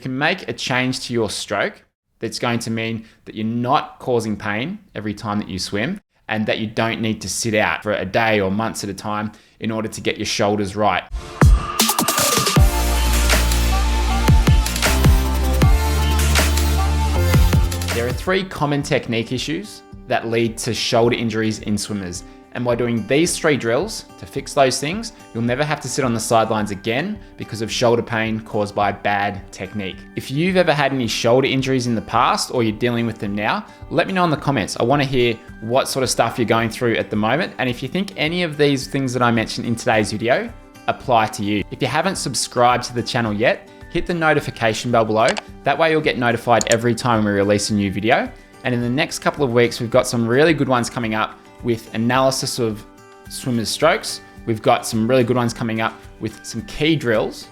can make a change to your stroke that's going to mean that you're not causing pain every time that you swim, and that you don't need to sit out for a day or months at a time in order to get your shoulders right. There are 3 common technique issues that lead to shoulder injuries in swimmers. And by doing these 3 drills to fix those things, you'll never have to sit on the sidelines again because of shoulder pain caused by bad technique. If you've ever had any shoulder injuries in the past or you're dealing with them now, let me know in the comments. I want to hear what sort of stuff you're going through at the moment. And if you think any of these things that I mentioned in today's video apply to you. If you haven't subscribed to the channel yet, hit the notification bell below. That way you'll get notified every time we release a new video. And in the next couple of weeks, we've got some really good ones coming up with analysis of swimmers' strokes. We've got some really good ones coming up with some key drills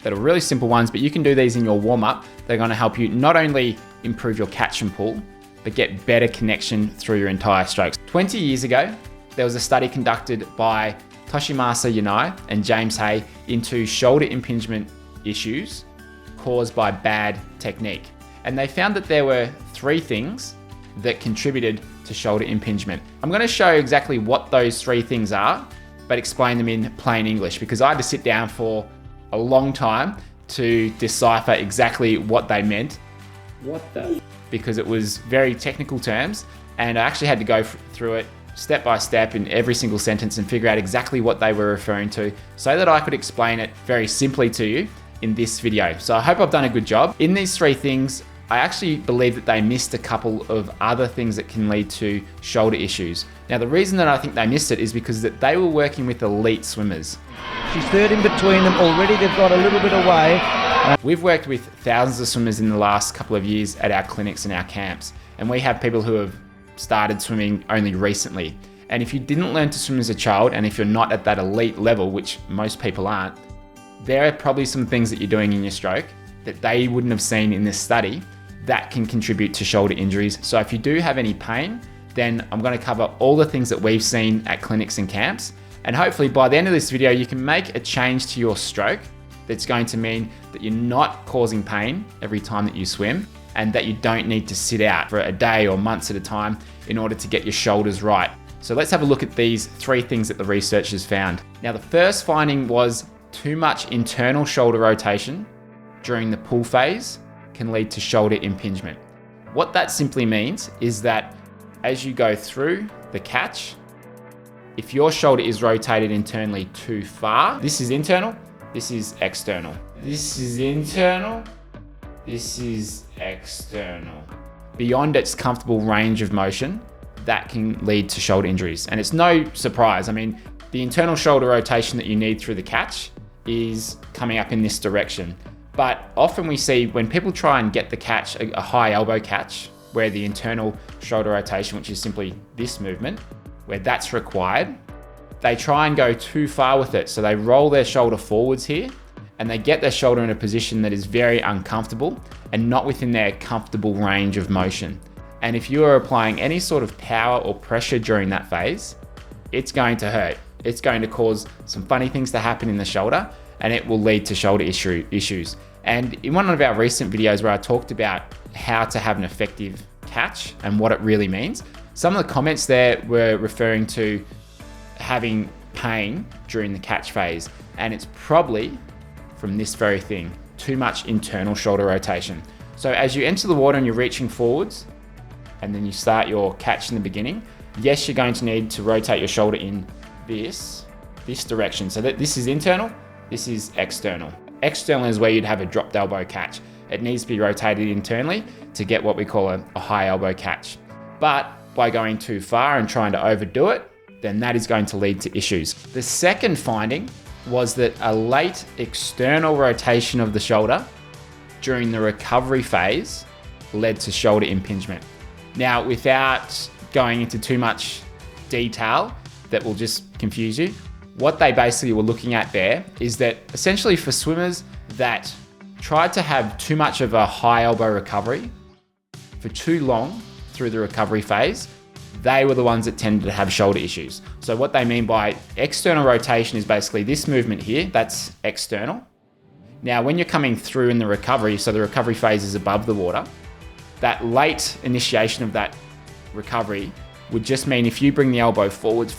that are really simple ones, but you can do these in your warm-up. They're going to help you not only improve your catch and pull, but get better connection through your entire strokes. 20 years ago, there was a study conducted by Toshimasa, Yanai, and James Hay into shoulder impingement issues caused by bad technique. And they found that there were 3 things that contributed to shoulder impingement. I'm going to show you exactly what those 3 things are, but explain them in plain English, because I had to sit down for a long time to decipher exactly what they meant. Because it was very technical terms, and I actually had to go through it step by step in every single sentence and figure out exactly what they were referring to so that I could explain it very simply to you in this video. So I hope I've done a good job. In these 3 things, I actually believe that they missed a couple of other things that can lead to shoulder issues. Now, the reason that I think they missed it is because that they were working with elite swimmers. She's third in between them. Already they've got a little bit away. We've worked with thousands of swimmers in the last couple of years at our clinics and our camps, and we have people who have started swimming only recently. And if you didn't learn to swim as a child, and if you're not at that elite level, which most people aren't, there are probably some things that you're doing in your stroke that they wouldn't have seen in this study that can contribute to shoulder injuries. So if you do have any pain, then I'm going to cover all the things that we've seen at clinics and camps. And hopefully by the end of this video, you can make a change to your stroke that's going to mean that you're not causing pain every time that you swim, and that you don't need to sit out for a day or months at a time in order to get your shoulders right. So let's have a look at these 3 things that the researchers found. Now, the first finding was too much internal shoulder rotation during the pull phase can lead to shoulder impingement. What that simply means is that as you go through the catch, if your shoulder is rotated internally too far, this is internal, this is external. This is internal, this is external. Beyond its comfortable range of motion, that can lead to shoulder injuries. And it's no surprise. I mean, the internal shoulder rotation that you need through the catch is coming up in this direction. But often we see when people try and get the catch, a high elbow catch, where the internal shoulder rotation, which is simply this movement, where that's required, they try and go too far with it. So they roll their shoulder forwards here, and they get their shoulder in a position that is very uncomfortable and not within their comfortable range of motion. And if you are applying any sort of power or pressure during that phase, it's going to hurt. It's going to cause some funny things to happen in the shoulder, and it will lead to shoulder issues. And in one of our recent videos where I talked about how to have an effective catch and what it really means, some of the comments there were referring to having pain during the catch phase. And it's probably from this very thing, too much internal shoulder rotation. So as you enter the water and you're reaching forwards, and then you start your catch in the beginning, yes, you're going to need to rotate your shoulder in this direction. So that this is internal, this is external. External is where you'd have a dropped elbow catch. It needs to be rotated internally to get what we call a high elbow catch. But by going too far and trying to overdo it, then that is going to lead to issues. The second finding was that a late external rotation of the shoulder during the recovery phase led to shoulder impingement. Now, without going into too much detail that will just confuse you, what they basically were looking at there is that essentially for swimmers that tried to have too much of a high elbow recovery for too long through the recovery phase, they were the ones that tended to have shoulder issues. So what they mean by external rotation is basically this movement here, that's external. Now, when you're coming through in the recovery, so the recovery phase is above the water, that late initiation of that recovery would just mean if you bring the elbow forwards,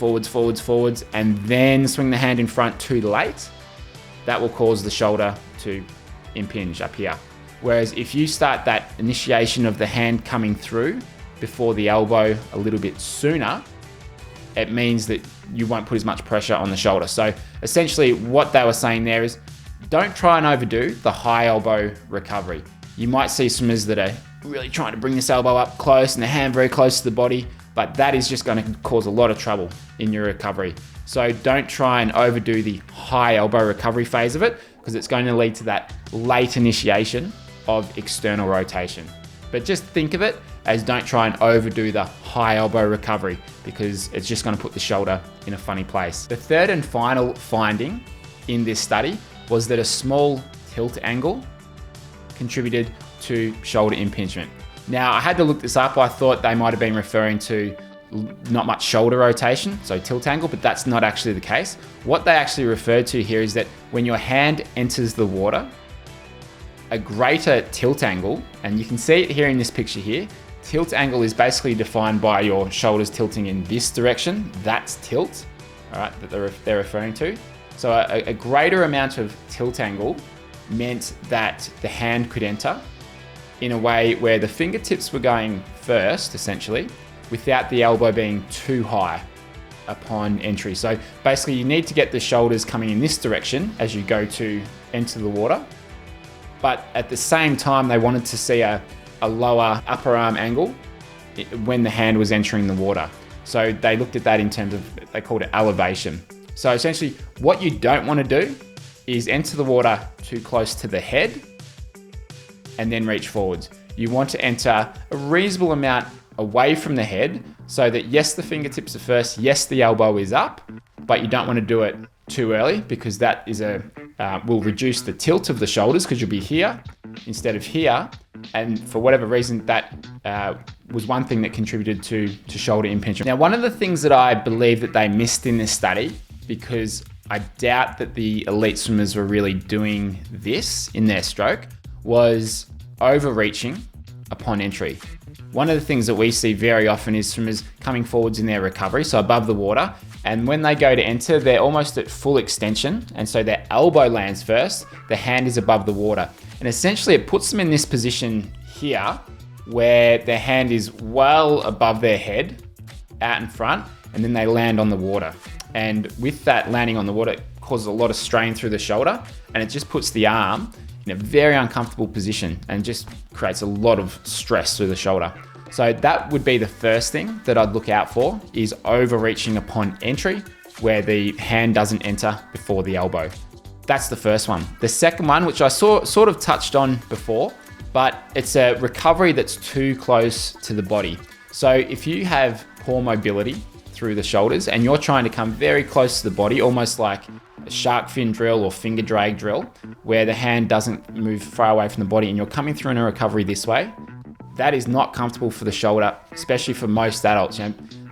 and then swing the hand in front too late, that will cause the shoulder to impinge up here. Whereas if you start that initiation of the hand coming through before the elbow a little bit sooner, it means that you won't put as much pressure on the shoulder. So essentially what they were saying there is, don't try and overdo the high elbow recovery. You might see swimmers that are really trying to bring this elbow up close and the hand very close to the body, but that is just going to cause a lot of trouble in your recovery. So don't try and overdo the high elbow recovery phase of it, because it's going to lead to that late initiation of external rotation. But just think of it as don't try and overdo the high elbow recovery, because it's just going to put the shoulder in a funny place. The third and final finding in this study was that a small tilt angle contributed to shoulder impingement. Now, I had to look this up. I thought they might have been referring to not much shoulder rotation, so tilt angle, but that's not actually the case. What they actually referred to here is that when your hand enters the water, a greater tilt angle, and you can see it here in this picture here, tilt angle is basically defined by your shoulders tilting in this direction. That's tilt, all right, that they're referring to. So a greater amount of tilt angle meant that the hand could enter in a way where the fingertips were going first, essentially, without the elbow being too high upon entry. So basically you need to get the shoulders coming in this direction as you go to enter the water. But at the same time, they wanted to see a lower upper arm angle when the hand was entering the water. So they looked at that in terms of, they called it elevation. So essentially what you don't want to do is enter the water too close to the head and then reach forwards. You want to enter a reasonable amount away from the head so that yes, the fingertips are first, yes, the elbow is up, but you don't want to do it too early, because that is will reduce the tilt of the shoulders, because you'll be here instead of here. And for whatever reason, that was one thing that contributed to shoulder impingement. Now, one of the things that I believe that they missed in this study, because I doubt that the elite swimmers were really doing this in their stroke, was overreaching upon entry. One of the things that we see very often is swimmers coming forwards in their recovery, so above the water, and when they go to enter, they're almost at full extension, and so their elbow lands first, the hand is above the water. And essentially it puts them in this position here, where their hand is well above their head, out in front, and then they land on the water. And with that landing on the water, it causes a lot of strain through the shoulder, and it just puts the arm in a very uncomfortable position and just creates a lot of stress through the shoulder. So that would be the first thing that I'd look out for, is overreaching upon entry, where the hand doesn't enter before the elbow. That's the first one. The second one, which I sort of touched on before, but it's a recovery that's too close to the body. So if you have poor mobility through the shoulders and you're trying to come very close to the body, almost like a shark fin drill or finger drag drill, where the hand doesn't move far away from the body and you're coming through in a recovery this way, that is not comfortable for the shoulder, especially for most adults.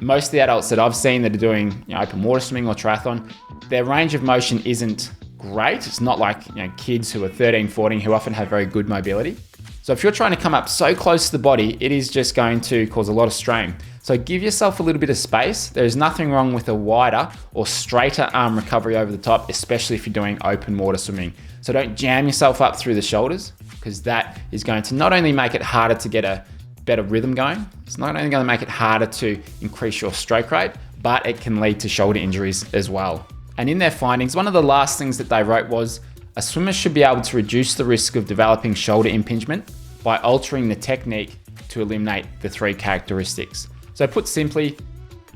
Most of the adults that I've seen that are doing open water swimming or triathlon, their range of motion isn't great. It's not like kids who are 13, 14 who often have very good mobility. So if you're trying to come up so close to the body, it is just going to cause a lot of strain. So give yourself a little bit of space. There's nothing wrong with a wider or straighter arm recovery over the top, especially if you're doing open water swimming. So don't jam yourself up through the shoulders, because that is going to not only make it harder to get a better rhythm going, it's not only going to make it harder to increase your stroke rate, but it can lead to shoulder injuries as well. And in their findings, one of the last things that they wrote was, a swimmer should be able to reduce the risk of developing shoulder impingement by altering the technique to eliminate the three characteristics. So put simply,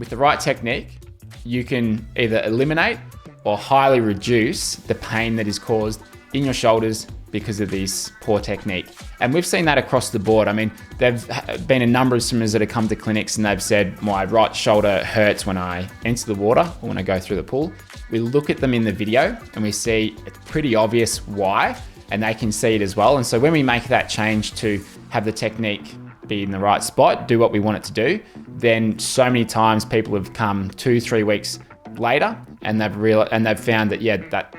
with the right technique, you can either eliminate or highly reduce the pain that is caused in your shoulders because of this poor technique. And we've seen that across the board. I mean, there've been a number of swimmers that have come to clinics and they've said, my right shoulder hurts when I enter the water or when I go through the pool. We look at them in the video and we see it's pretty obvious why, and they can see it as well. And so when we make that change to have the technique be in the right spot, do what we want it to do, then so many times people have come 2-3 weeks later and they've found that, yeah, that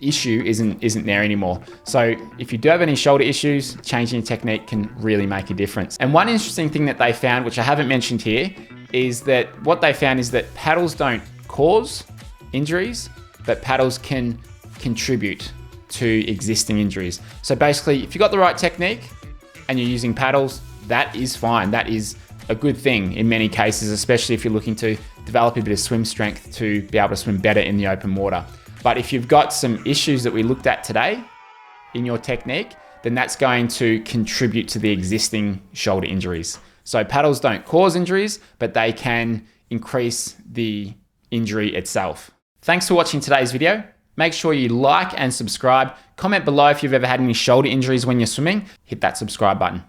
issue isn't there anymore. So if you do have any shoulder issues, changing your technique can really make a difference. And one interesting thing that they found, which I haven't mentioned here, is that what they found is that paddles don't cause injuries, but paddles can contribute to existing injuries. So basically, if you've got the right technique and you're using paddles, that is fine. That is a good thing in many cases, especially if you're looking to develop a bit of swim strength to be able to swim better in the open water. But if you've got some issues that we looked at today in your technique, then that's going to contribute to the existing shoulder injuries. So paddles don't cause injuries, but they can increase the injury itself. Thanks for watching today's video. Make sure you like and subscribe. Comment below if you've ever had any shoulder injuries when you're swimming. Hit that subscribe button.